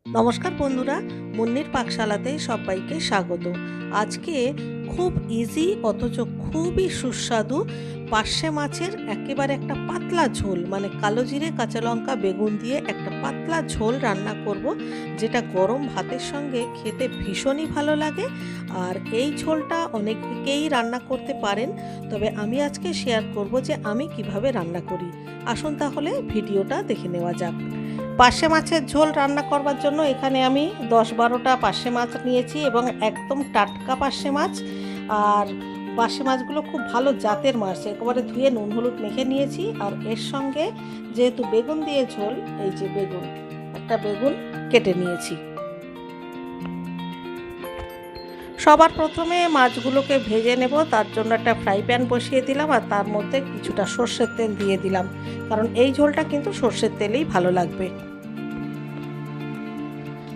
নমস্কার বন্ধুরা, মুন্নির পাকশালাতে সবাইকে স্বাগত। আজকে খুব ইজি অথচ খুবই সুস্বাদু পার্শে মাছের একেবারে একটা পাতলা ঝোল, মানে কালো জিরে কাঁচা লঙ্কা বেগুন দিয়ে একটা পাতলা ঝোল রান্না করব, যেটা গরম ভাতের সঙ্গে খেতে ভীষণই ভালো লাগে। আর এই ঝোলটা অনেকেই রান্না করতে পারেন, তবে আমি আজকে শেয়ার করব যে আমি কিভাবে রান্না করি। আসুন তাহলে ভিডিওটা দেখে নেওয়া যাক। পার্শে মাছের ঝোল রান্না করবার জন্য এখানে আমি 10-12টা পার্শে মাছ নিয়েছি এবং একদম টাটকা পার্শে মাছ। আর পার্শে মাছগুলো খুব ভালো জাতের মাছ, একেবারে ধুয়ে নুন হলুদ মেখে নিয়েছি। আর এর সঙ্গে যেহেতু বেগুন দিয়ে ঝোল, এই যে একটা বেগুন কেটে নিয়েছি। সবার প্রথমে মাছগুলোকে ভেজে নেব, তার জন্য একটা ফ্রাই প্যান বসিয়ে দিলাম আর তার মধ্যে কিছুটা সর্ষের তেল দিয়ে দিলাম, কারণ এই ঝোলটা কিন্তু সর্ষের তেলেই ভালো লাগবে।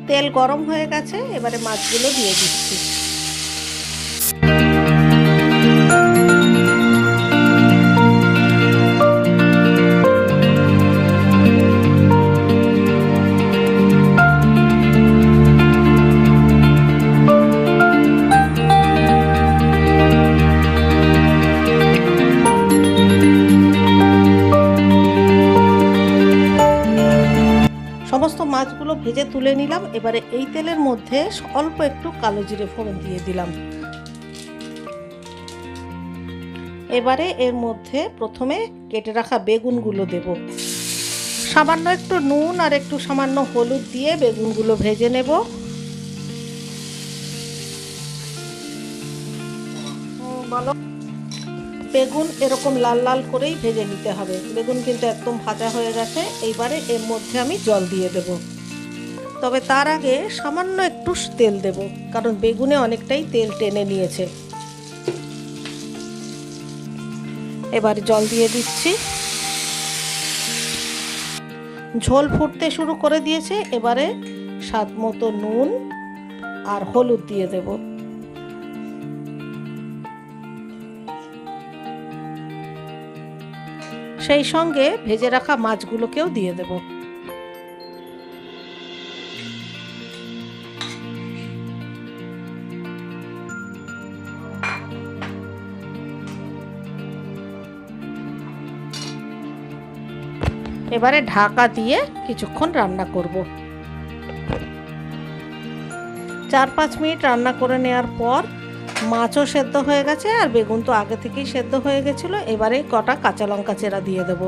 তেল গরম হয়ে গেছে, এবারে মাছগুলো দিয়ে দিচ্ছি। সমস্ত মাছগুলো ভেজে তুলে নিলাম। এবারে এই তেলের মধ্যে অল্প একটু কালো জিরে ফোড়ন দিয়ে দিলাম। এবারে এর মধ্যে প্রথমে কেটে রাখা বেগুনগুলো দেব। সামান্য একটু নুন আর একটু সামান্য হলুদ দিয়ে বেগুনগুলো ভেজে নেব। বেগুন এরকম লাল লাল করেই ভেজে নিতে হবে। বেগুন কিন্তু একদম ভাজা হয়ে গেছে। এইবারে এর মধ্যে আমি জল দিয়ে দেব, তবে তার আগে সামান্য একটু তেল দেব, কারণ বেগুনে অনেকটাই তেল টেনে নিয়েছে। এবারে জল দিয়ে দিচ্ছি। ঝোল ফুটতে শুরু করে দিয়েছে। এবারে স্বাদ মতো নুন আর হলুদ দিয়ে দেব। সেই সঙ্গে ভেজে রাখা মাছগুলোকেও দিয়ে দেব। এবারে ঢাকা দিয়ে কিছুক্ষণ রান্না করব। 4-5 মিনিট রান্না করে নেওয়ার পর মাছও সেদ্ধ হয়ে গেছে আর বেগুন তো আগে থেকেই সেদ্ধ হয়ে গেছিল। এবারে কটা কাঁচা লঙ্কা চেরা দিয়ে দেব।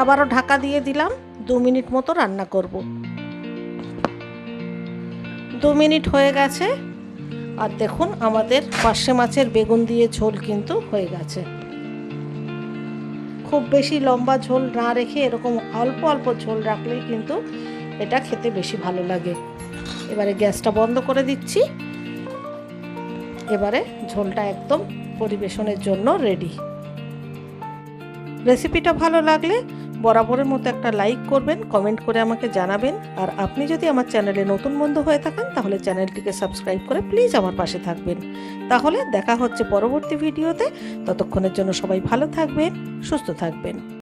আবারও ঢাকা দিয়ে দিলাম। 2 মিনিট মতো রান্না করব। 2 মিনিট হয়ে গেছে আর দেখুন আমাদের পার্শে মাছের বেগুন দিয়ে ঝোল কিন্তু হয়ে গেছে। খুব বেশি লম্বা ঝোল না রেখে এরকম অল্প অল্প ঝোল রাখলেই কিন্তু এটা খেতে বেশি ভালো লাগে। এবারে গ্যাসটা বন্ধ করে দিচ্ছি। এবারে ঝোলটা একদম পরিবেশনের জন্য রেডি। রেসিপিটা ভালো লাগলে বরাবরের মতো একটা লাইক করবেন, কমেন্ট করে আমাকে জানাবেন। আর আপনি যদি আমার চ্যানেলে নতুন বন্ধু হয়ে থাকেন তাহলে চ্যানেলটিকে সাবস্ক্রাইব করে প্লিজ আমার পাশে থাকবেন। তাহলে দেখা হচ্ছে পরবর্তী ভিডিওতে। ততক্ষণের জন্য সবাই ভালো থাকবেন, সুস্থ থাকবেন।